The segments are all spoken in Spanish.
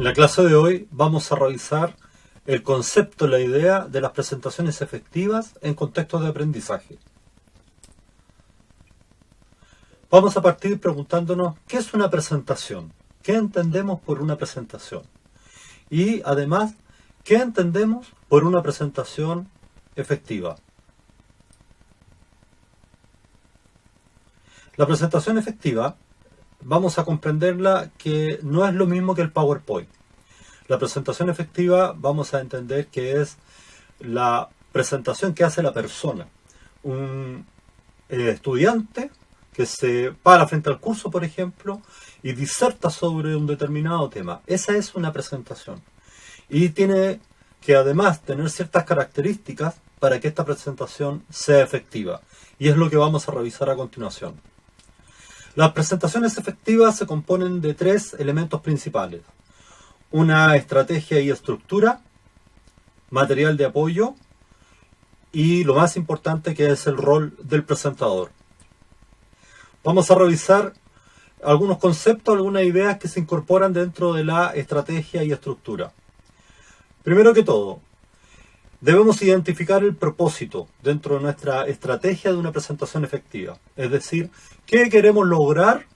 En la clase de hoy vamos a revisar el concepto, la idea de las presentaciones efectivas en contextos de aprendizaje. Vamos a partir preguntándonos ¿qué es una presentación? ¿Qué entendemos por una presentación? Y además, ¿qué entendemos por una presentación efectiva? La presentación efectiva vamos a comprenderla que no es lo mismo que el PowerPoint. La presentación efectiva vamos a entender que es la presentación que hace la persona. Un estudiante que se para frente al curso, por ejemplo, y diserta sobre un determinado tema. Esa es una presentación. Y tiene que además tener ciertas características para que esta presentación sea efectiva. Y es lo que vamos a revisar a continuación. Las presentaciones efectivas se componen de tres elementos principales. Una estrategia y estructura, material de apoyo y lo más importante que es el rol del presentador. Vamos a revisar algunos conceptos, algunas ideas que se incorporan dentro de la estrategia y estructura. Primero que todo, debemos identificar el propósito dentro de nuestra estrategia de una presentación efectiva. Es decir, ¿qué queremos lograr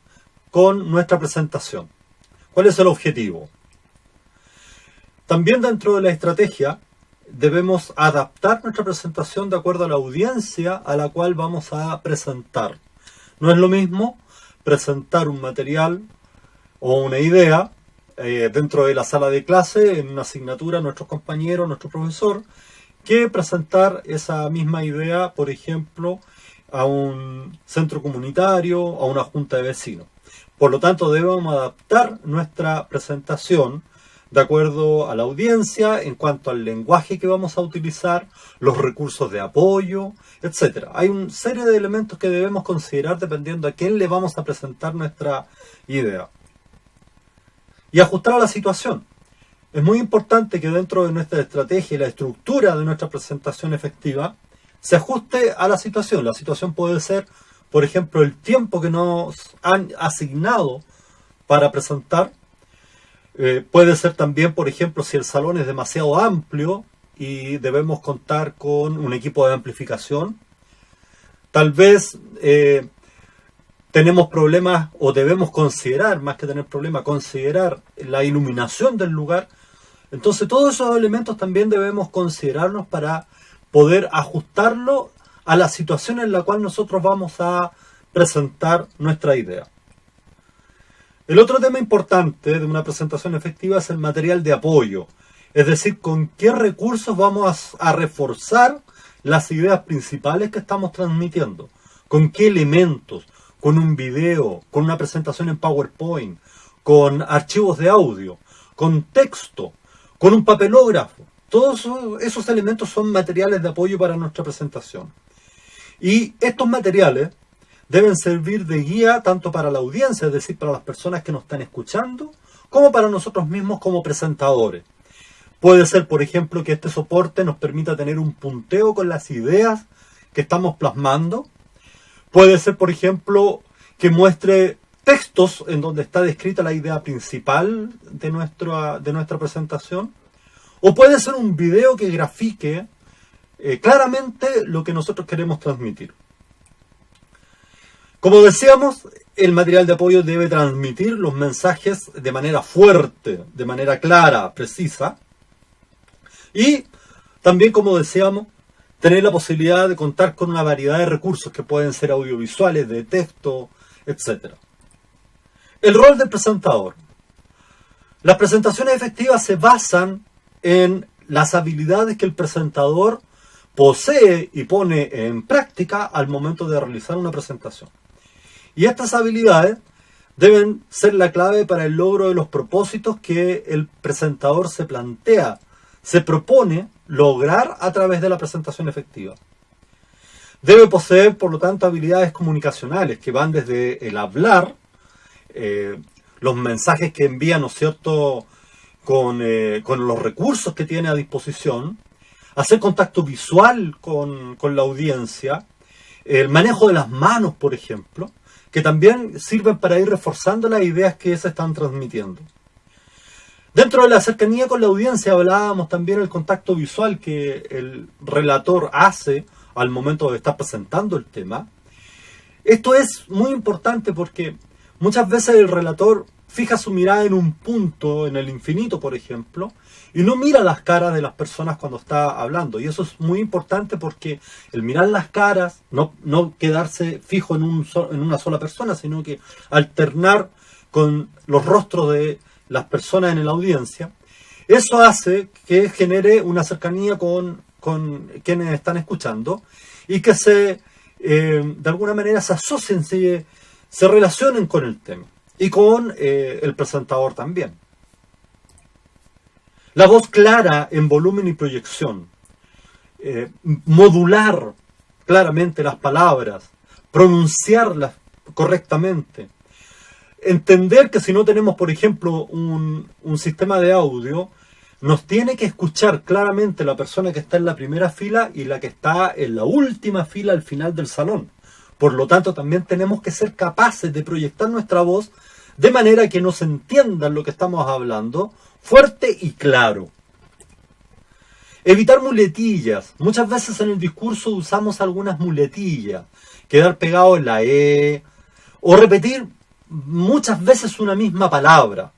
con nuestra presentación? ¿Cuál es el objetivo? También dentro de la estrategia debemos adaptar nuestra presentación de acuerdo a la audiencia a la cual vamos a presentar. No es lo mismo presentar un material o una idea dentro de la sala de clase, en una asignatura, nuestros compañeros, nuestro profesor, que presentar esa misma idea, por ejemplo, a un centro comunitario, a una junta de vecinos. Por lo tanto, debemos adaptar nuestra presentación de acuerdo a la audiencia, en cuanto al lenguaje que vamos a utilizar, los recursos de apoyo, etc. Hay una serie de elementos que debemos considerar dependiendo a quién le vamos a presentar nuestra idea. Y ajustar a la situación. Es muy importante que dentro de nuestra estrategia y la estructura de nuestra presentación efectiva se ajuste a la situación. La situación puede ser, por ejemplo, el tiempo que nos han asignado para presentar. Puede ser también, por ejemplo, si el salón es demasiado amplio y debemos contar con un equipo de amplificación. Tal vez tenemos problemas o debemos considerar, más que tener problemas, considerar la iluminación del lugar. Entonces todos esos elementos también debemos considerarlos para poder ajustarlo a la situación en la cual nosotros vamos a presentar nuestra idea. El otro tema importante de una presentación efectiva es el material de apoyo, es decir, con qué recursos vamos a reforzar las ideas principales que estamos transmitiendo, con qué elementos, con un video, con una presentación en PowerPoint, con archivos de audio, con texto, con un papelógrafo. Todos esos elementos son materiales de apoyo para nuestra presentación. Y estos materiales deben servir de guía tanto para la audiencia, es decir, para las personas que nos están escuchando, como para nosotros mismos como presentadores. Puede ser, por ejemplo, que este soporte nos permita tener un punteo con las ideas que estamos plasmando. Puede ser, por ejemplo, que muestre textos en donde está descrita la idea principal de nuestra presentación. O puede ser un video que grafique claramente lo que nosotros queremos transmitir. Como decíamos, el material de apoyo debe transmitir los mensajes de manera fuerte, de manera clara, precisa. Y también, como decíamos, tener la posibilidad de contar con una variedad de recursos que pueden ser audiovisuales, de texto, etc. El rol del presentador. Las presentaciones efectivas se basan en las habilidades que el presentador posee y pone en práctica al momento de realizar una presentación. Y estas habilidades deben ser la clave para el logro de los propósitos que el presentador se plantea, se propone lograr a través de la presentación efectiva. Debe poseer, por lo tanto, habilidades comunicacionales que van desde el hablar, los mensajes que envía, ¿no es cierto?, con los recursos que tiene a disposición, hacer contacto visual con la audiencia, el manejo de las manos, por ejemplo, que también sirven para ir reforzando las ideas que se están transmitiendo. Dentro de la cercanía con la audiencia hablábamos también del contacto visual que el relator hace al momento de estar presentando el tema. Esto es muy importante porque muchas veces el relator fija su mirada en un punto, en el infinito, por ejemplo, y no mira las caras de las personas cuando está hablando. Y eso es muy importante porque el mirar las caras, no quedarse fijo en una sola persona, sino que alternar con los rostros de las personas en la audiencia, eso hace que genere una cercanía con quienes están escuchando y que de alguna manera se asocien, se relacionen con el tema y con el presentador también. La voz clara en volumen y proyección, modular claramente las palabras, pronunciarlas correctamente, entender que si no tenemos, por ejemplo, un sistema de audio, nos tiene que escuchar claramente la persona que está en la primera fila y la que está en la última fila al final del salón. Por lo tanto, también tenemos que ser capaces de proyectar nuestra voz de manera que nos entiendan lo que estamos hablando, fuerte y claro. Evitar muletillas. Muchas veces en el discurso usamos algunas muletillas. Quedar pegado en la E o repetir muchas veces una misma palabra.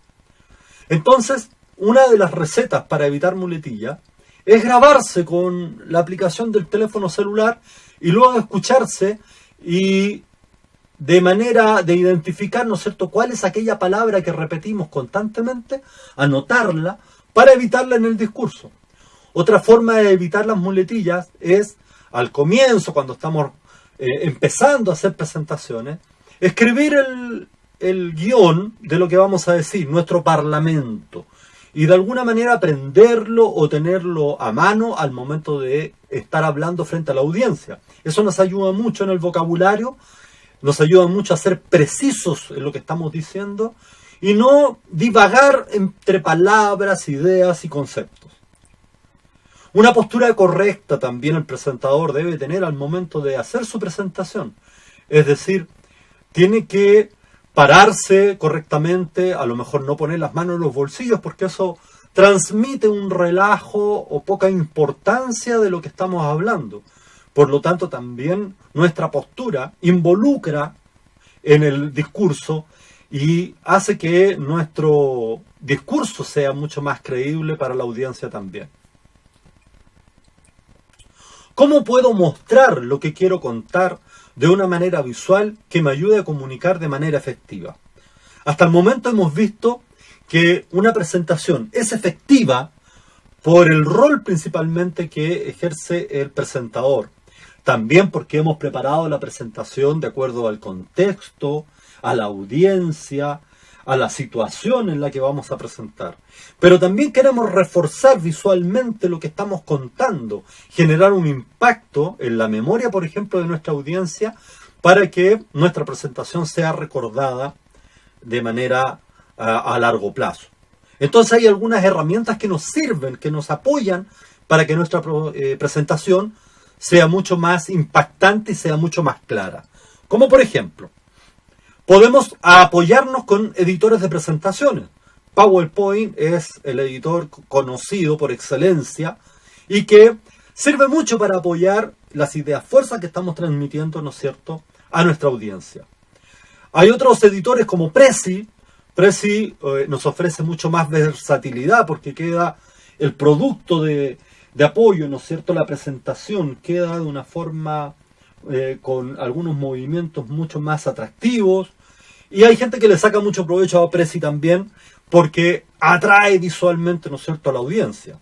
Entonces, una de las recetas para evitar muletillas es grabarse con la aplicación del teléfono celular y luego escucharse y de manera de identificar, ¿no es cierto?, cuál es aquella palabra que repetimos constantemente, anotarla para evitarla en el discurso. Otra forma de evitar las muletillas es, al comienzo, cuando estamos empezando a hacer presentaciones, escribir el guión de lo que vamos a decir, nuestro parlamento, y de alguna manera aprenderlo o tenerlo a mano al momento de estar hablando frente a la audiencia. Eso nos ayuda mucho en el vocabulario, nos ayuda mucho a ser precisos en lo que estamos diciendo y no divagar entre palabras, ideas y conceptos. Una postura correcta también el presentador debe tener al momento de hacer su presentación. Es decir, tiene que pararse correctamente, a lo mejor no poner las manos en los bolsillos porque eso transmite un relajo o poca importancia de lo que estamos hablando. Por lo tanto, también nuestra postura involucra en el discurso y hace que nuestro discurso sea mucho más creíble para la audiencia también. ¿Cómo puedo mostrar lo que quiero contar de una manera visual que me ayude a comunicar de manera efectiva? Hasta el momento hemos visto que una presentación es efectiva por el rol principalmente que ejerce el presentador. También porque hemos preparado la presentación de acuerdo al contexto, a la audiencia, a la situación en la que vamos a presentar. Pero también queremos reforzar visualmente lo que estamos contando, generar un impacto en la memoria, por ejemplo, de nuestra audiencia, para que nuestra presentación sea recordada de manera a largo plazo. Entonces hay algunas herramientas que nos sirven, que nos apoyan para que nuestra presentación sea mucho más impactante y sea mucho más clara. Como por ejemplo, podemos apoyarnos con editores de presentaciones. PowerPoint es el editor conocido por excelencia y que sirve mucho para apoyar las ideas fuerzas que estamos transmitiendo, ¿no es cierto?, a nuestra audiencia. Hay otros editores como Prezi. Prezi nos ofrece mucho más versatilidad porque queda el producto de apoyo, ¿no es cierto?, la presentación queda de una forma con algunos movimientos mucho más atractivos. Y hay gente que le saca mucho provecho a Prezi también porque atrae visualmente, ¿no es cierto?, a la audiencia.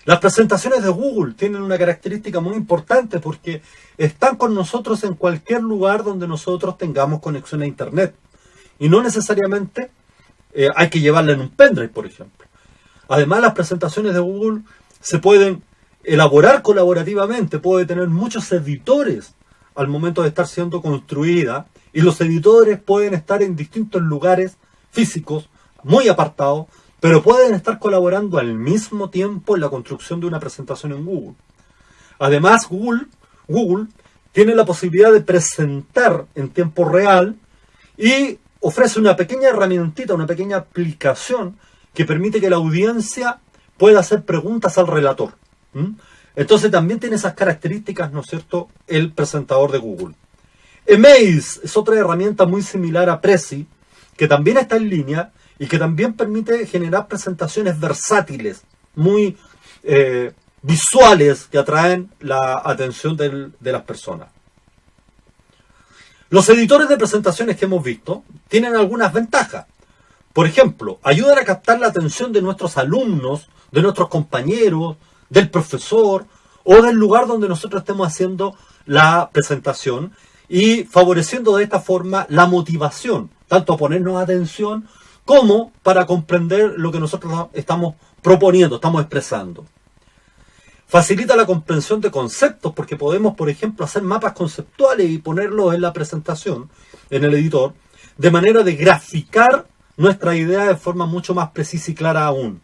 Las presentaciones de Google tienen una característica muy importante porque están con nosotros en cualquier lugar donde nosotros tengamos conexión a Internet. Y no necesariamente hay que llevarla en un pendrive, por ejemplo. Además, las presentaciones de Google se pueden elaborar colaborativamente, puede tener muchos editores al momento de estar siendo construida. Y los editores pueden estar en distintos lugares físicos, muy apartados, pero pueden estar colaborando al mismo tiempo en la construcción de una presentación en Google. Además, Google tiene la posibilidad de presentar en tiempo real y ofrece una pequeña herramientita, una pequeña aplicación que permite que la audiencia pueda hacer preguntas al relator. Entonces también tiene esas características, ¿no es cierto?, el presentador de Google. Amaze es otra herramienta muy similar a Prezi, que también está en línea y que también permite generar presentaciones versátiles, muy visuales, que atraen la atención de las personas. Los editores de presentaciones que hemos visto tienen algunas ventajas. Por ejemplo, ayudan a captar la atención de nuestros alumnos, de nuestros compañeros, del profesor o del lugar donde nosotros estemos haciendo la presentación y favoreciendo de esta forma la motivación, tanto a ponernos atención como para comprender lo que nosotros estamos proponiendo, estamos expresando. Facilita la comprensión de conceptos porque podemos, por ejemplo, hacer mapas conceptuales y ponerlos en la presentación, en el editor, de manera de graficar nuestra idea de forma mucho más precisa y clara aún.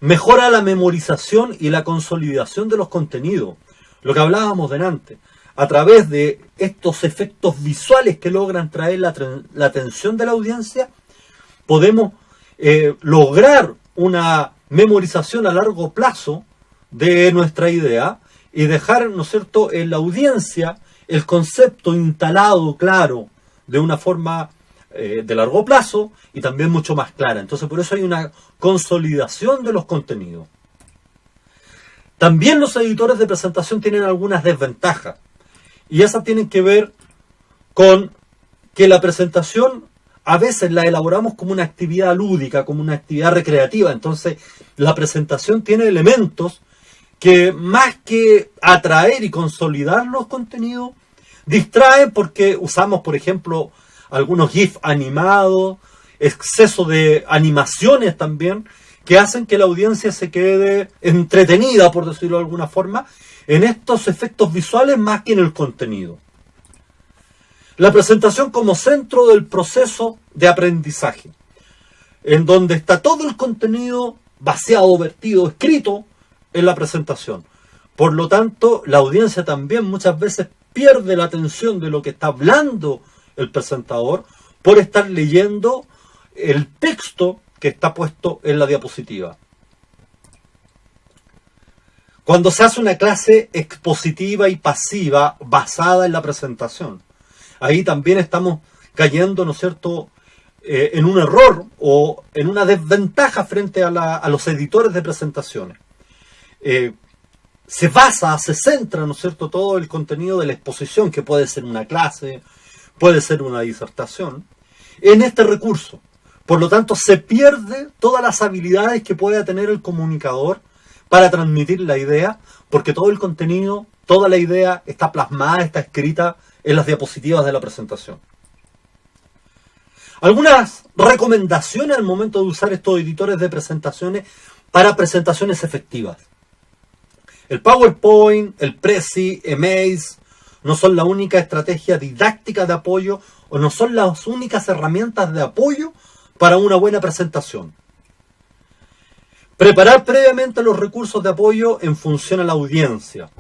Mejora la memorización y la consolidación de los contenidos, lo que hablábamos delante, a través de estos efectos visuales que logran traer la atención de la audiencia, podemos lograr una memorización a largo plazo de nuestra idea y dejar, ¿no es cierto?, en la audiencia el concepto instalado, claro, de una forma de largo plazo y también mucho más clara. Entonces, por eso hay una consolidación de los contenidos. También los editores de presentación tienen algunas desventajas y esas tienen que ver con que la presentación a veces la elaboramos como una actividad lúdica, como una actividad recreativa. Entonces, la presentación tiene elementos que más que atraer y consolidar los contenidos, distraen porque usamos, por ejemplo, algunos GIF animados, exceso de animaciones también, que hacen que la audiencia se quede entretenida, por decirlo de alguna forma, en estos efectos visuales más que en el contenido. La presentación como centro del proceso de aprendizaje, en donde está todo el contenido vaciado, vertido, escrito en la presentación. Por lo tanto, la audiencia también muchas veces pierde la atención de lo que está hablando el presentador por estar leyendo el texto que está puesto en la diapositiva. Cuando se hace una clase expositiva y pasiva basada en la presentación, ahí también estamos cayendo, ¿no es cierto?, en un error o en una desventaja frente a los editores de presentaciones. Se centra, ¿no es cierto?, todo el contenido de la exposición, que puede ser una clase, puede ser una disertación, en este recurso. Por lo tanto, se pierde todas las habilidades que pueda tener el comunicador para transmitir la idea, porque todo el contenido, toda la idea está plasmada, está escrita en las diapositivas de la presentación. Algunas recomendaciones al momento de usar estos editores de presentaciones para presentaciones efectivas. El PowerPoint, el Prezi, Amaze no son la única estrategia didáctica de apoyo o no son las únicas herramientas de apoyo para una buena presentación. Preparar previamente los recursos de apoyo en función a la audiencia.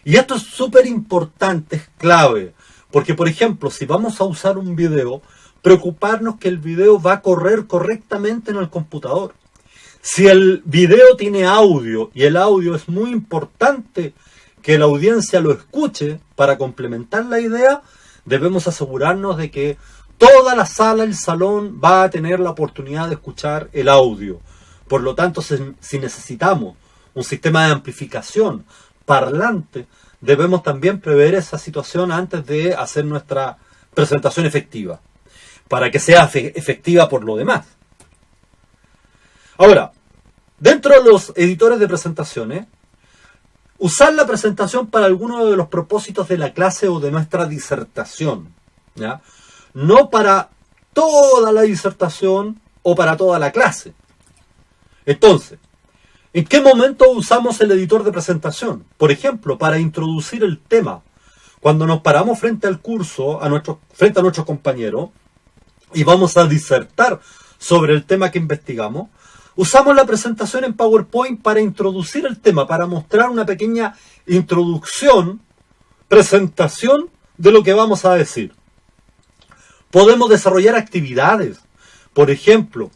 Y esto es súper importante, es clave, porque por ejemplo, si vamos a usar un video, preocuparnos que el video va a correr correctamente en el computador. Si el video tiene audio y el audio es muy importante que la audiencia lo escuche para complementar la idea, debemos asegurarnos de que toda la sala, el salón, va a tener la oportunidad de escuchar el audio. Por lo tanto, si necesitamos un sistema de amplificación parlante, debemos también prever esa situación antes de hacer nuestra presentación efectiva, para que sea efectiva por lo demás. Ahora, dentro de los editores de presentaciones, usar la presentación para alguno de los propósitos de la clase o de nuestra disertación, ¿ya? No para toda la disertación o para toda la clase. Entonces, ¿en qué momento usamos el editor de presentación? Por ejemplo, para introducir el tema. Cuando nos paramos frente al curso, frente a nuestros compañeros, y vamos a disertar sobre el tema que investigamos, usamos la presentación en PowerPoint para introducir el tema, para mostrar una pequeña introducción, presentación de lo que vamos a decir. Podemos desarrollar actividades. Por ejemplo,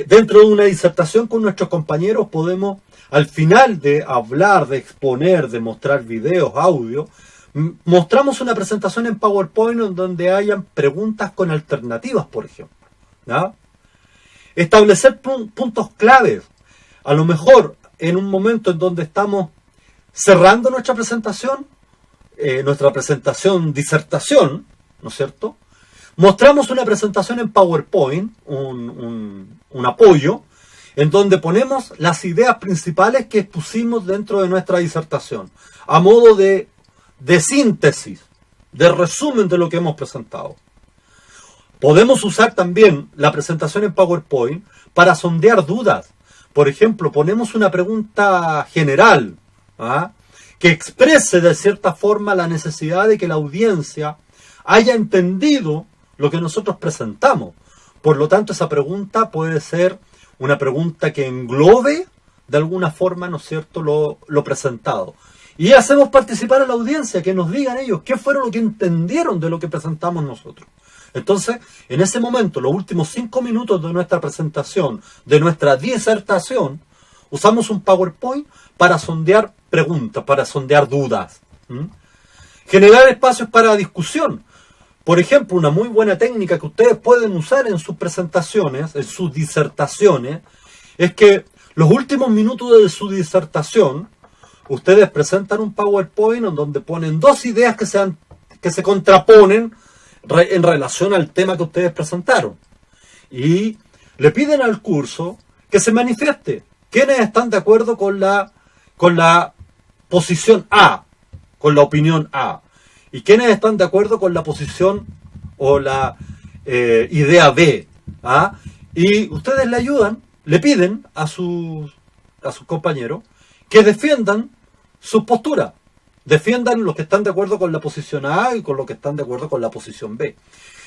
dentro de una disertación con nuestros compañeros podemos, al final de hablar, de exponer, de mostrar videos, audio, mostramos una presentación en PowerPoint en donde hayan preguntas con alternativas, por ejemplo, ¿ya? Establecer puntos claves. A lo mejor en un momento en donde estamos cerrando nuestra presentación disertación, ¿no es cierto? Mostramos una presentación en PowerPoint, un apoyo, en donde ponemos las ideas principales que expusimos dentro de nuestra disertación, a modo de síntesis, de resumen de lo que hemos presentado. Podemos usar también la presentación en PowerPoint para sondear dudas. Por ejemplo, ponemos una pregunta general, ¿ah?, que exprese de cierta forma la necesidad de que la audiencia haya entendido lo que nosotros presentamos. Por lo tanto, esa pregunta puede ser una pregunta que englobe de alguna forma, ¿no es cierto?, lo presentado. Y hacemos participar a la audiencia, que nos digan ellos qué fueron lo que entendieron de lo que presentamos nosotros. Entonces, en ese momento, los últimos 5 minutos de nuestra presentación, de nuestra disertación, usamos un PowerPoint para sondear preguntas, para sondear dudas. Generar espacios para discusión. Por ejemplo, una muy buena técnica que ustedes pueden usar en sus presentaciones, en sus disertaciones, es que los últimos minutos de su disertación, ustedes presentan un PowerPoint en donde ponen dos ideas que se contraponen en relación al tema que ustedes presentaron. Y le piden al curso que se manifieste. ¿Quiénes están de acuerdo con la posición A, con la opinión A? ¿Y quiénes están de acuerdo con la posición o la idea B? ¿Ah? Y ustedes le ayudan, le piden a sus compañeros que defiendan su postura. Defiendan los que están de acuerdo con la posición A y con los que están de acuerdo con la posición B.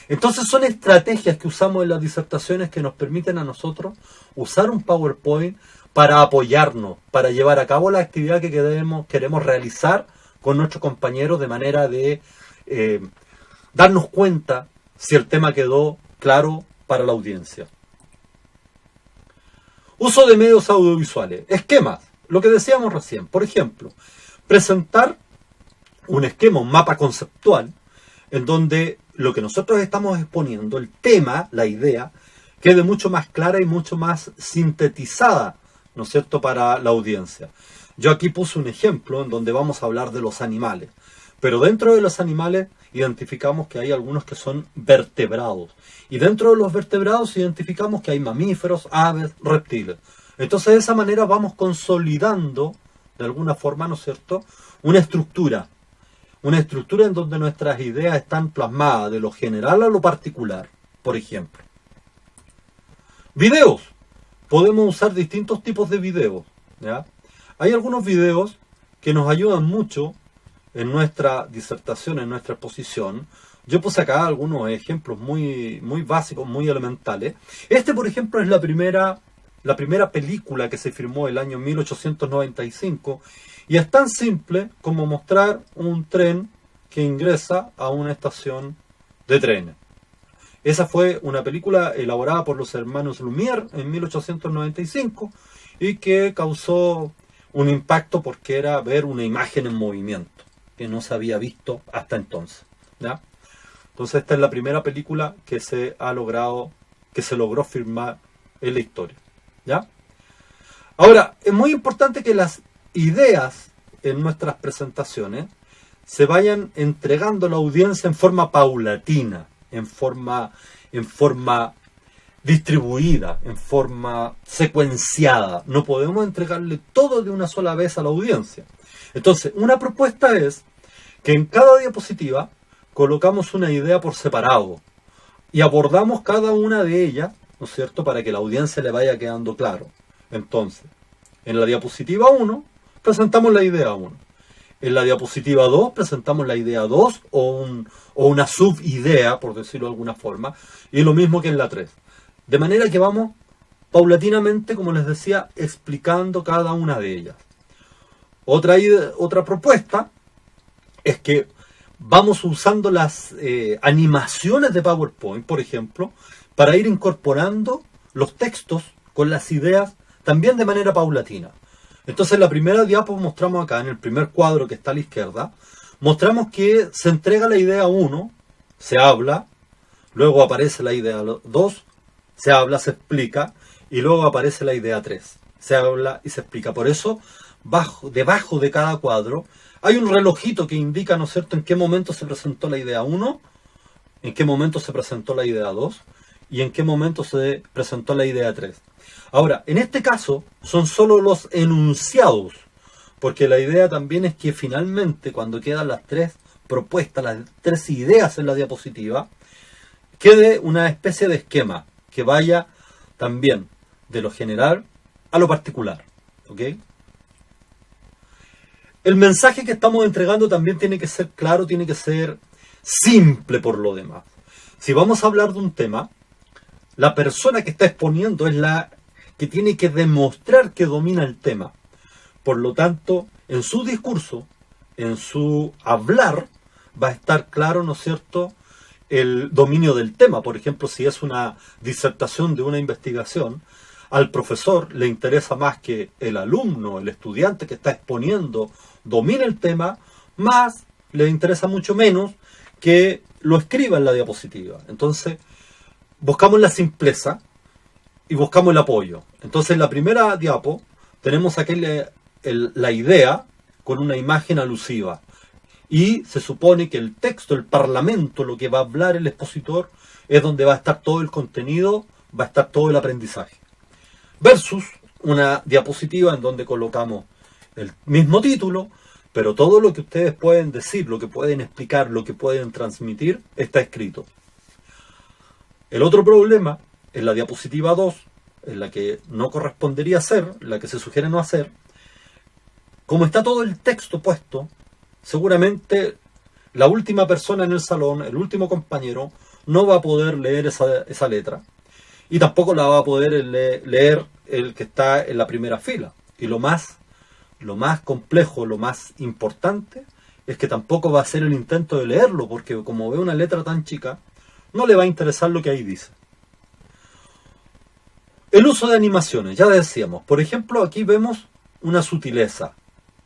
Entonces son estrategias que usamos en las disertaciones que nos permiten a nosotros usar un PowerPoint para apoyarnos, para llevar a cabo la actividad que queremos realizar con nuestros compañeros, de manera de darnos cuenta si el tema quedó claro para la audiencia. Uso de medios audiovisuales. Esquemas. Lo que decíamos recién. Por ejemplo, presentar un esquema, un mapa conceptual, en donde lo que nosotros estamos exponiendo, el tema, la idea, quede mucho más clara y mucho más sintetizada, ¿no es cierto?, para la audiencia. Yo aquí puse un ejemplo en donde vamos a hablar de los animales, pero dentro de los animales identificamos que hay algunos que son vertebrados, y dentro de los vertebrados identificamos que hay mamíferos, aves, reptiles. Entonces de esa manera vamos consolidando, de alguna forma, ¿no es cierto?, una estructura en donde nuestras ideas están plasmadas de lo general a lo particular. Por ejemplo, videos. Podemos usar distintos tipos de videos, ¿ya? Hay algunos videos que nos ayudan mucho en nuestra disertación, en nuestra exposición. Yo puse acá algunos ejemplos muy básicos, muy elementales. Este, por ejemplo, es la primera película que se filmó el año 1895, y es tan simple como mostrar un tren que ingresa a una estación de trenes. Esa fue una película elaborada por los hermanos Lumière en 1895 y que causó un impacto porque era ver una imagen en movimiento que no se había visto hasta entonces, ¿ya? Entonces esta es la primera película que se logró filmar en la historia, ¿ya? Ahora, es muy importante que las ideas en nuestras presentaciones se vayan entregando a la audiencia en forma paulatina, en forma distribuida, en forma secuenciada. No podemos entregarle todo de una sola vez a la audiencia. Entonces, una propuesta es que en cada diapositiva colocamos una idea por separado y abordamos cada una de ellas, ¿no es cierto?, para que la audiencia le vaya quedando claro. Entonces, en la diapositiva 1 presentamos la idea 1. En la diapositiva 2 presentamos la idea 2 o una subidea, por decirlo de alguna forma, y lo mismo que en la 3. De manera que vamos paulatinamente, como les decía, explicando cada una de ellas. Otra propuesta es que vamos usando las animaciones de PowerPoint, por ejemplo, para ir incorporando los textos con las ideas también de manera paulatina. Entonces en la primera diapo mostramos acá, en el primer cuadro que está a la izquierda, mostramos que se entrega la idea 1, se habla, luego aparece la idea 2, se habla, se explica, y luego aparece la idea 3, se habla y se explica. Por eso, debajo de cada cuadro, hay un relojito que indica, ¿no es cierto?, en qué momento se presentó la idea 1, en qué momento se presentó la idea 2, y en qué momento se presentó la idea 3. Ahora, en este caso, son solo los enunciados, porque la idea también es que finalmente, cuando quedan las 3 propuestas, las 3 ideas en la diapositiva, quede una especie de esquema que vaya también de lo general a lo particular. ¿Ok? El mensaje que estamos entregando también tiene que ser claro, tiene que ser simple por lo demás. Si vamos a hablar de un tema, la persona que está exponiendo es la que tiene que demostrar que domina el tema. Por lo tanto, en su discurso, en su hablar, va a estar claro, ¿no es cierto?, el dominio del tema. Por ejemplo, si es una disertación de una investigación, al profesor le interesa más que el alumno, el estudiante que está exponiendo, domine el tema, más le interesa mucho menos que lo escriba en la diapositiva. Entonces, buscamos la simpleza y buscamos el apoyo. Entonces, en la primera diapo tenemos aquí la idea con una imagen alusiva. Y se supone que el texto, el parlamento, lo que va a hablar el expositor, es donde va a estar todo el contenido, va a estar todo el aprendizaje. Versus una diapositiva en donde colocamos el mismo título, pero todo lo que ustedes pueden decir, lo que pueden explicar, lo que pueden transmitir, está escrito. El otro problema es la diapositiva 2, en la que no correspondería hacer, la que se sugiere no hacer. Como está todo el texto puesto, seguramente la última persona en el salón, el último compañero, no va a poder leer esa letra. Y tampoco la va a poder leer el que está en la primera fila. Y lo más complejo, lo más importante, es que tampoco va a hacer el intento de leerlo, porque como ve una letra tan chica, no le va a interesar lo que ahí dice. El uso de animaciones, ya decíamos. Por ejemplo, aquí vemos una sutileza.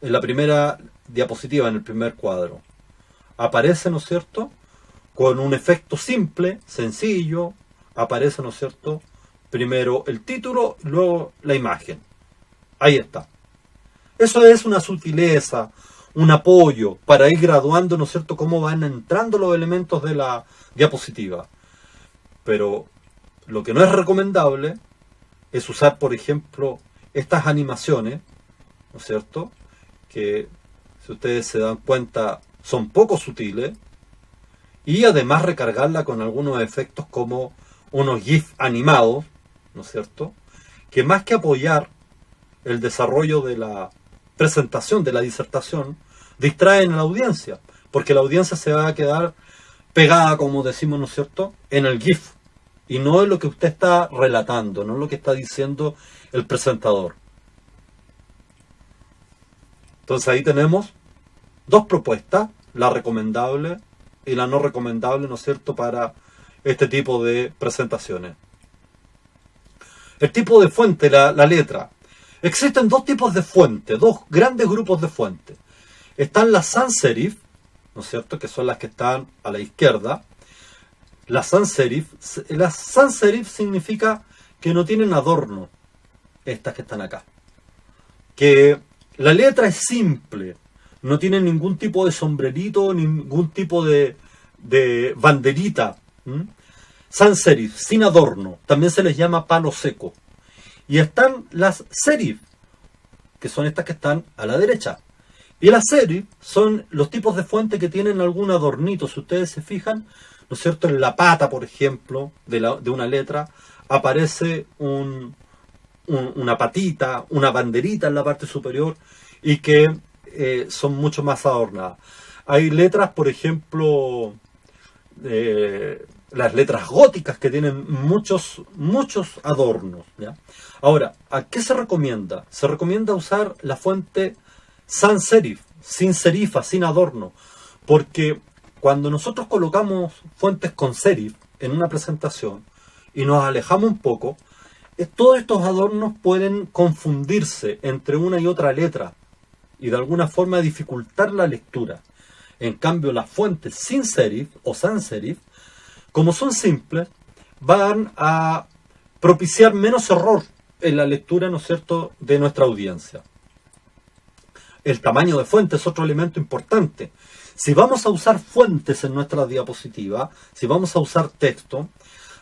En la primera diapositiva, en el primer cuadro, aparece, ¿no es cierto?, con un efecto simple, sencillo, aparece, ¿no es cierto?, primero el título, luego la imagen. Ahí está. Eso es una sutileza, un apoyo para ir graduando, ¿no es cierto?, cómo van entrando los elementos de la diapositiva. Pero lo que no es recomendable es usar, por ejemplo, estas animaciones, ¿no es cierto?, que, si ustedes se dan cuenta, son poco sutiles, y además recargarla con algunos efectos como unos GIF animados, ¿no es cierto?, que más que apoyar el desarrollo de la presentación, de la disertación, distraen a la audiencia, porque la audiencia se va a quedar pegada, como decimos, ¿no es cierto?, en el GIF, y no en lo que usted está relatando, no en lo que está diciendo el presentador. Entonces ahí tenemos dos propuestas, la recomendable y la no recomendable, ¿no es cierto?, para este tipo de presentaciones. El tipo de fuente, la letra. Existen dos tipos de fuente, dos grandes grupos de fuentes. Están las sans serif, ¿no es cierto?, que son las que están a la izquierda. Las sans serif significa que no tienen adorno, estas que están acá. Que la letra es simple, no tiene ningún tipo de sombrerito, ningún tipo de banderita. Sans serif, sin adorno, también se les llama palo seco. Y están las serif, que son estas que están a la derecha. Y las serif son los tipos de fuente que tienen algún adornito. Si ustedes se fijan, ¿no es cierto?, en la pata, por ejemplo, de una letra, aparece una patita, una banderita en la parte superior, y que son mucho más adornadas. Hay letras, por ejemplo, las letras góticas, que tienen muchos adornos, ¿ya? Ahora, ¿a qué se recomienda? Se recomienda usar la fuente sans serif, sin serifa, sin adorno, porque cuando nosotros colocamos fuentes con serif en una presentación y nos alejamos un poco, todos estos adornos pueden confundirse entre una y otra letra y de alguna forma dificultar la lectura. En cambio, las fuentes sin serif o sans serif, como son simples, van a propiciar menos error en la lectura, ¿no es cierto?, de nuestra audiencia. El tamaño de fuente es otro elemento importante. Si vamos a usar fuentes en nuestra diapositiva, si vamos a usar texto,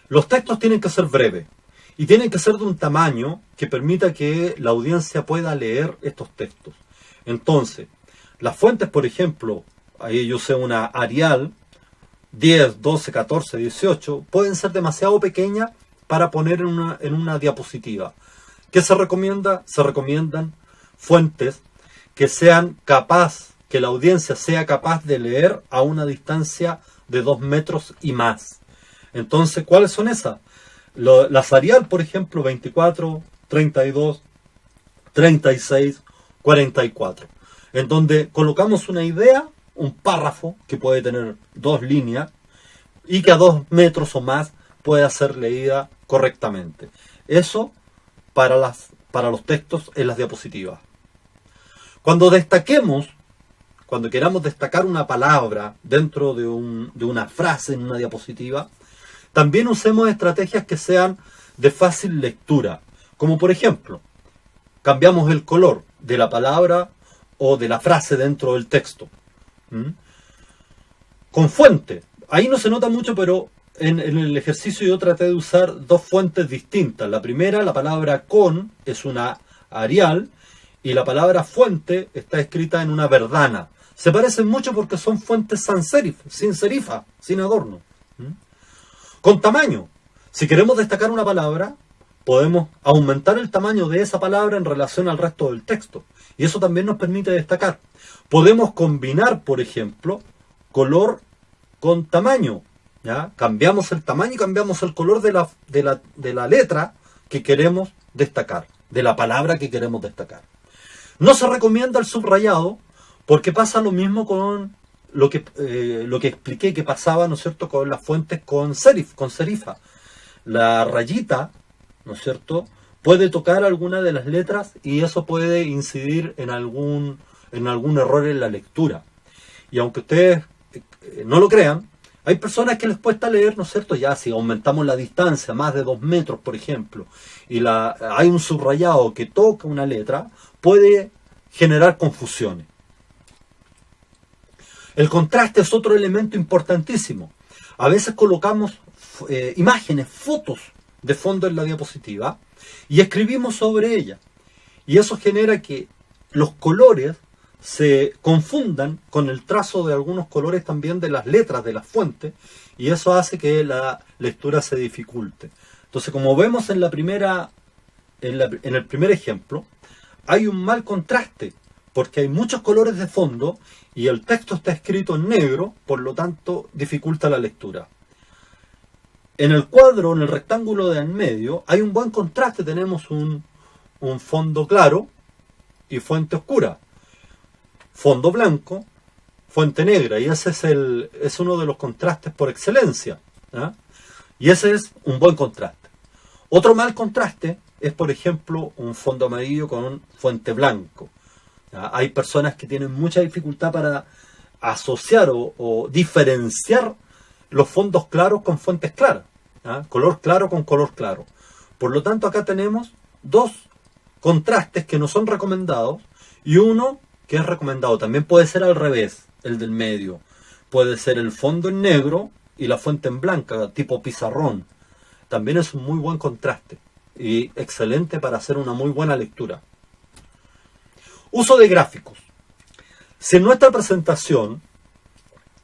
los textos tienen que ser breves y tienen que ser de un tamaño que permita que la audiencia pueda leer estos textos. Entonces, las fuentes, por ejemplo, ahí yo usé una Arial 10, 12, 14, 18, pueden ser demasiado pequeñas para poner en una diapositiva. ¿Qué se recomienda? Se recomiendan fuentes que sean que la audiencia sea capaz de leer a una distancia de 2 metros y más. Entonces, ¿cuáles son esas? Las Arial, por ejemplo, 24, 32, 36, 44. En donde colocamos una idea, un párrafo que puede tener 2 líneas y que a 2 metros o más pueda ser leída correctamente. Eso para los textos en las diapositivas. Cuando queramos destacar una palabra dentro de una frase en una diapositiva, también usemos estrategias que sean de fácil lectura. Como por ejemplo, cambiamos el color de la palabra o de la frase dentro del texto. Con fuente. Ahí no se nota mucho, pero en el ejercicio yo traté de usar 2 fuentes distintas. La primera, la palabra con, es una Arial, y la palabra fuente está escrita en una Verdana. Se parecen mucho porque son fuentes sans serif, sin serifa, sin adorno. Con tamaño. Si queremos destacar una palabra, podemos aumentar el tamaño de esa palabra en relación al resto del texto. Y eso también nos permite destacar. Podemos combinar, por ejemplo, color con tamaño. ¿Ya? Cambiamos el tamaño y cambiamos el color de la letra que queremos destacar, de la palabra que queremos destacar. No se recomienda el subrayado porque pasa lo mismo con lo que expliqué que pasaba, ¿no es cierto?, con las fuentes con serif, con serifa. La rayita, ¿no es cierto?, puede tocar alguna de las letras y eso puede incidir en algún error en la lectura. Y aunque ustedes no lo crean, hay personas que les cuesta leer, ¿no es cierto? Ya si aumentamos la distancia, más de 2 metros, por ejemplo, y hay un subrayado que toca una letra, puede generar confusiones. El contraste es otro elemento importantísimo. A veces colocamos imágenes, fotos de fondo en la diapositiva y escribimos sobre ella. Y eso genera que los colores se confundan con el trazo de algunos colores también de las letras de las fuentes y eso hace que la lectura se dificulte. Entonces, como vemos en el primer ejemplo, hay un mal contraste porque hay muchos colores de fondo y el texto está escrito en negro, por lo tanto dificulta la lectura. En el cuadro, en el rectángulo de en medio, hay un buen contraste. Tenemos un fondo claro y fuente oscura. Fondo blanco, fuente negra. Y ese es uno de los contrastes por excelencia. ¿Eh? Y ese es un buen contraste. Otro mal contraste es, por ejemplo, un fondo amarillo con un fuente blanco. ¿Ya? Hay personas que tienen mucha dificultad para asociar o diferenciar los fondos claros con fuentes claras. ¿Ya? Color claro con color claro. Por lo tanto, acá tenemos 2 contrastes que no son recomendados y uno que es recomendado. También puede ser al revés, el del medio. Puede ser el fondo en negro y la fuente en blanca, tipo pizarrón. También es un muy buen contraste y excelente para hacer una muy buena lectura. Uso de gráficos. Si en nuestra presentación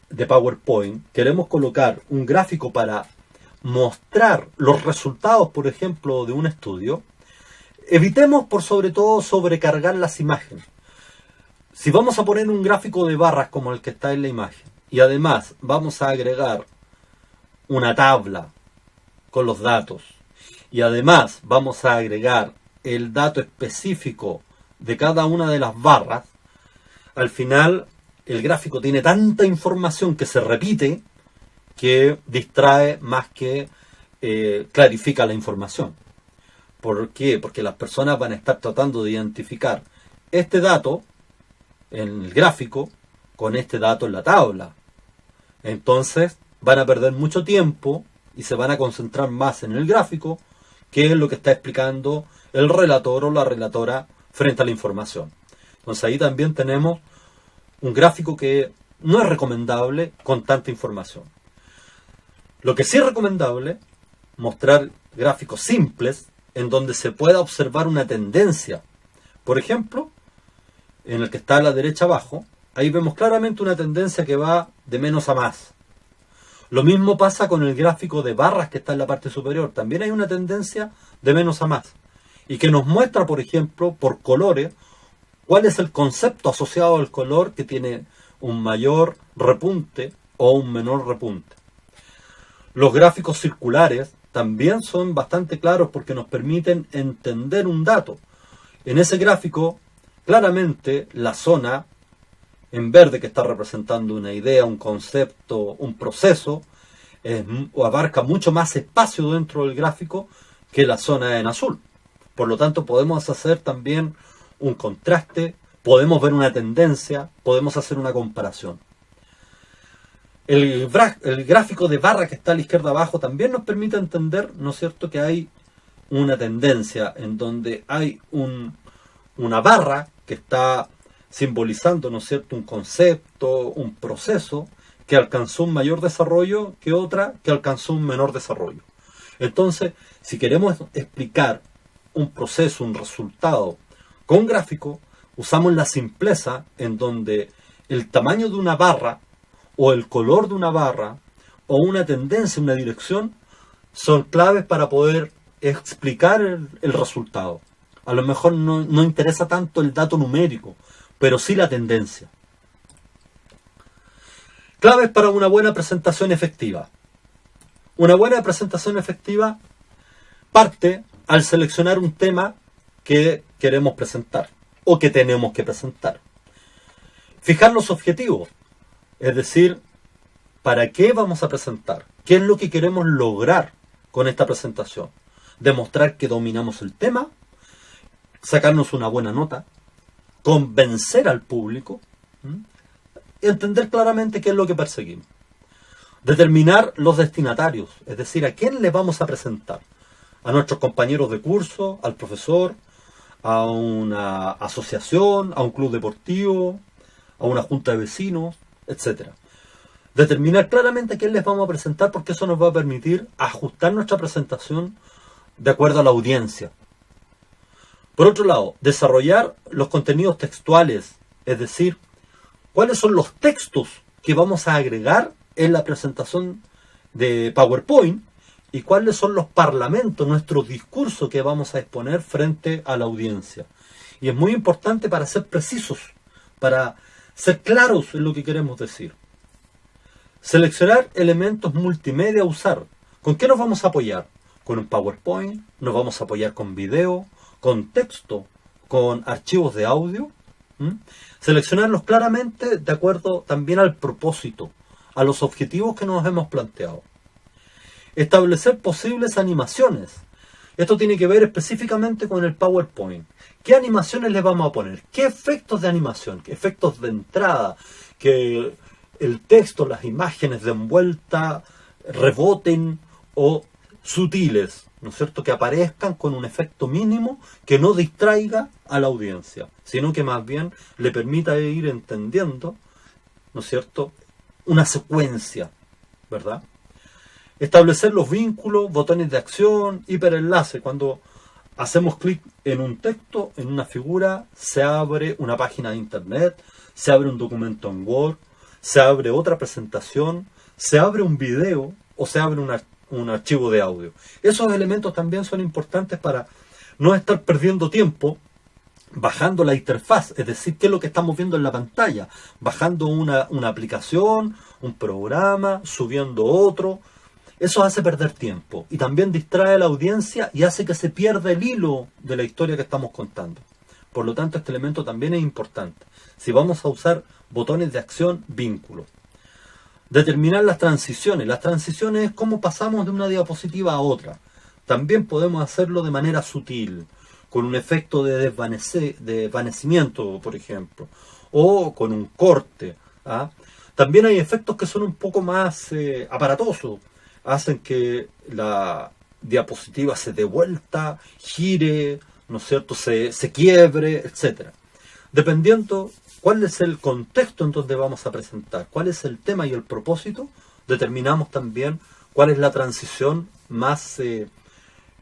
de PowerPoint queremos colocar un gráfico para mostrar los resultados, por ejemplo, de un estudio, evitemos por sobre todo sobrecargar las imágenes. Si vamos a poner un gráfico de barras como el que está en la imagen y además vamos a agregar una tabla con los datos y además vamos a agregar el dato específico de cada una de las barras, al final el gráfico tiene tanta información que se repite que distrae más que clarifica la información. ¿Por qué? Porque las personas van a estar tratando de identificar este dato en el gráfico con este dato en la tabla. Entonces van a perder mucho tiempo y se van a concentrar más en el gráfico, que es lo que está explicando el relator o la relatora frente a la información. Entonces ahí también tenemos un gráfico que no es recomendable con tanta información. Lo que sí es recomendable, mostrar gráficos simples en donde se pueda observar una tendencia. Por ejemplo, en el que está a la derecha abajo, ahí vemos claramente una tendencia que va de menos a más. Lo mismo pasa con el gráfico de barras que está en la parte superior. También hay una tendencia de menos a más. Y que nos muestra, por ejemplo, por colores, cuál es el concepto asociado al color que tiene un mayor repunte o un menor repunte. Los gráficos circulares también son bastante claros porque nos permiten entender un dato. En ese gráfico, claramente, la zona en verde, que está representando una idea, un concepto, un proceso, abarca mucho más espacio dentro del gráfico que la zona en azul. Por lo tanto, podemos hacer también un contraste, podemos ver una tendencia, podemos hacer una comparación. El gráfico de barra que está a la izquierda abajo también nos permite entender, ¿no es cierto?, que hay una tendencia en donde hay una barra que está simbolizando, ¿no es cierto?, un concepto, un proceso que alcanzó un mayor desarrollo que otra que alcanzó un menor desarrollo. Entonces, si queremos explicar un proceso, un resultado con gráfico, usamos la simpleza en donde el tamaño de una barra o el color de una barra o una tendencia, una dirección, son claves para poder explicar el resultado. A lo mejor no interesa tanto el dato numérico, pero sí la tendencia. Claves para una buena presentación efectiva. Una buena presentación efectiva parte al seleccionar un tema que queremos presentar o que tenemos que presentar. Fijar los objetivos, es decir, ¿para qué vamos a presentar? ¿Qué es lo que queremos lograr con esta presentación? Demostrar que dominamos el tema, sacarnos una buena nota, convencer al público, entender claramente qué es lo que perseguimos. Determinar los destinatarios, es decir, a quién le vamos a presentar. A nuestros compañeros de curso, al profesor, a una asociación, a un club deportivo, a una junta de vecinos, etc. Determinar claramente a quién les vamos a presentar, porque eso nos va a permitir ajustar nuestra presentación de acuerdo a la audiencia. Por otro lado, desarrollar los contenidos textuales, es decir, cuáles son los textos que vamos a agregar en la presentación de PowerPoint y cuáles son los parlamentos, nuestro discurso que vamos a exponer frente a la audiencia. Y es muy importante para ser precisos, para ser claros en lo que queremos decir. Seleccionar elementos multimedia a usar. ¿Con qué nos vamos a apoyar? ¿Con un PowerPoint? ¿Nos vamos a apoyar con video? ¿Con texto? ¿Con archivos de audio? Seleccionarlos claramente de acuerdo también al propósito, a los objetivos que nos hemos planteado. Establecer posibles animaciones. Esto tiene que ver específicamente con el PowerPoint. ¿Qué animaciones le vamos a poner? ¿Qué efectos de animación? ¿Qué efectos de entrada? Que el texto, las imágenes de envuelta reboten o sutiles, ¿no es cierto?, que aparezcan con un efecto mínimo que no distraiga a la audiencia, sino que más bien le permita ir entendiendo, ¿no es cierto?, una secuencia, ¿verdad? Establecer los vínculos, botones de acción, hiperenlace. Cuando hacemos clic en un texto, en una figura, se abre una página de internet, se abre un documento en Word, se abre otra presentación, se abre un video o se abre un archivo de audio. Esos elementos también son importantes para no estar perdiendo tiempo bajando la interfaz, es decir, qué es lo que estamos viendo en la pantalla, bajando una aplicación, un programa, subiendo otro. Eso hace perder tiempo y también distrae a la audiencia y hace que se pierda el hilo de la historia que estamos contando. Por lo tanto, este elemento también es importante. Si vamos a usar botones de acción, vínculos. Determinar las transiciones. Las transiciones es cómo pasamos de una diapositiva a otra. también podemos hacerlo de manera sutil, con un efecto de desvanecimiento, por ejemplo, o con un corte. ¿Ah? También hay efectos que son un poco más aparatosos, hacen que la diapositiva se dé vuelta, gire, ¿no es cierto?, se quiebre, etc. Dependiendo cuál es el contexto en donde vamos a presentar, cuál es el tema y el propósito, determinamos también cuál es la transición más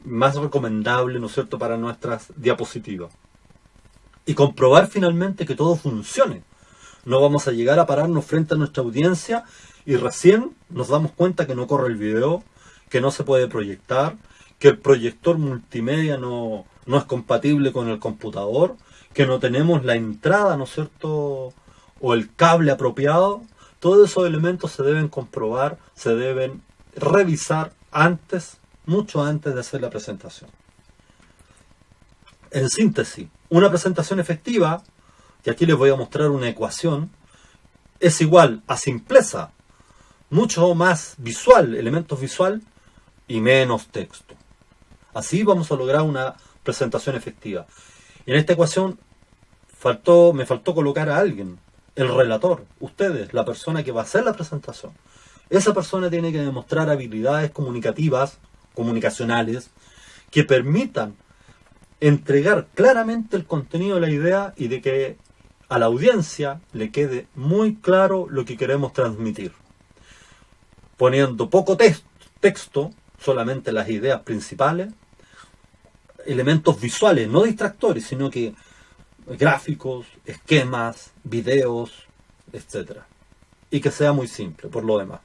recomendable, ¿no es cierto?, para nuestras diapositivas. Y comprobar finalmente que todo funcione. No vamos a llegar a pararnos frente a nuestra audiencia y recién nos damos cuenta que no corre el video, que no se puede proyectar, que el proyector multimedia no es compatible con el computador, que no tenemos la entrada, ¿no es cierto?, o el cable apropiado. Todos esos elementos se deben comprobar, se deben revisar antes, mucho antes de hacer la presentación. En síntesis, una presentación efectiva, y aquí les voy a mostrar una ecuación, es igual a simpleza, mucho más visual, elementos visual y menos texto. Así vamos a lograr una presentación efectiva. Y en esta ecuación me faltó colocar a alguien, el relator, ustedes, la persona que va a hacer la presentación. Esa persona tiene que demostrar habilidades comunicativas, comunicacionales, que permitan entregar claramente el contenido de la idea y de que a la audiencia le quede muy claro lo que queremos transmitir. Poniendo poco texto, solamente las ideas principales, elementos visuales, no distractores, sino que gráficos, esquemas, videos, etc. Y que sea muy simple, por lo demás.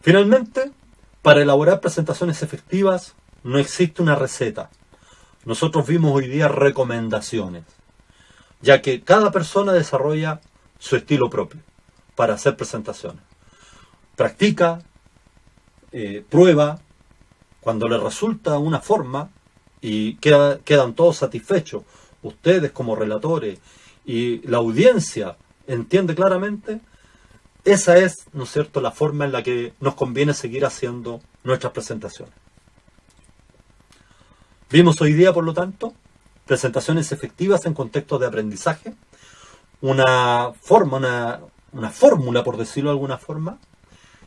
Finalmente, para elaborar presentaciones efectivas, no existe una receta. Nosotros vimos hoy día recomendaciones, ya que cada persona desarrolla su estilo propio para hacer presentaciones. Practica, prueba, cuando le resulta una forma y quedan todos satisfechos, ustedes como relatores y la audiencia entiende claramente, esa es, ¿no es cierto?, la forma en la que nos conviene seguir haciendo nuestras presentaciones. Vimos hoy día, por lo tanto, presentaciones efectivas en contextos de aprendizaje, una fórmula, por decirlo de alguna forma,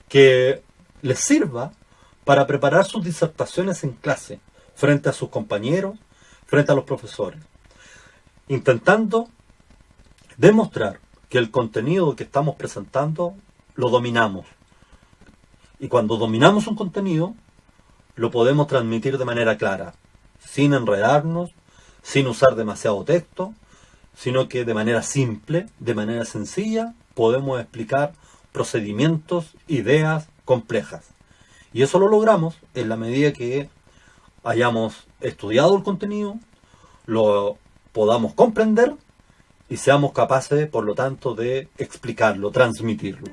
que les sirva para preparar sus disertaciones en clase, frente a sus compañeros, frente a los profesores, intentando demostrar que el contenido que estamos presentando lo dominamos. Y cuando dominamos un contenido, lo podemos transmitir de manera clara, sin enredarnos, sin usar demasiado texto, sino que de manera simple, de manera sencilla, podemos explicar procedimientos, ideas complejas. Y eso lo logramos en la medida que hayamos estudiado el contenido, lo podamos comprender y seamos capaces, por lo tanto, de explicarlo, transmitirlo.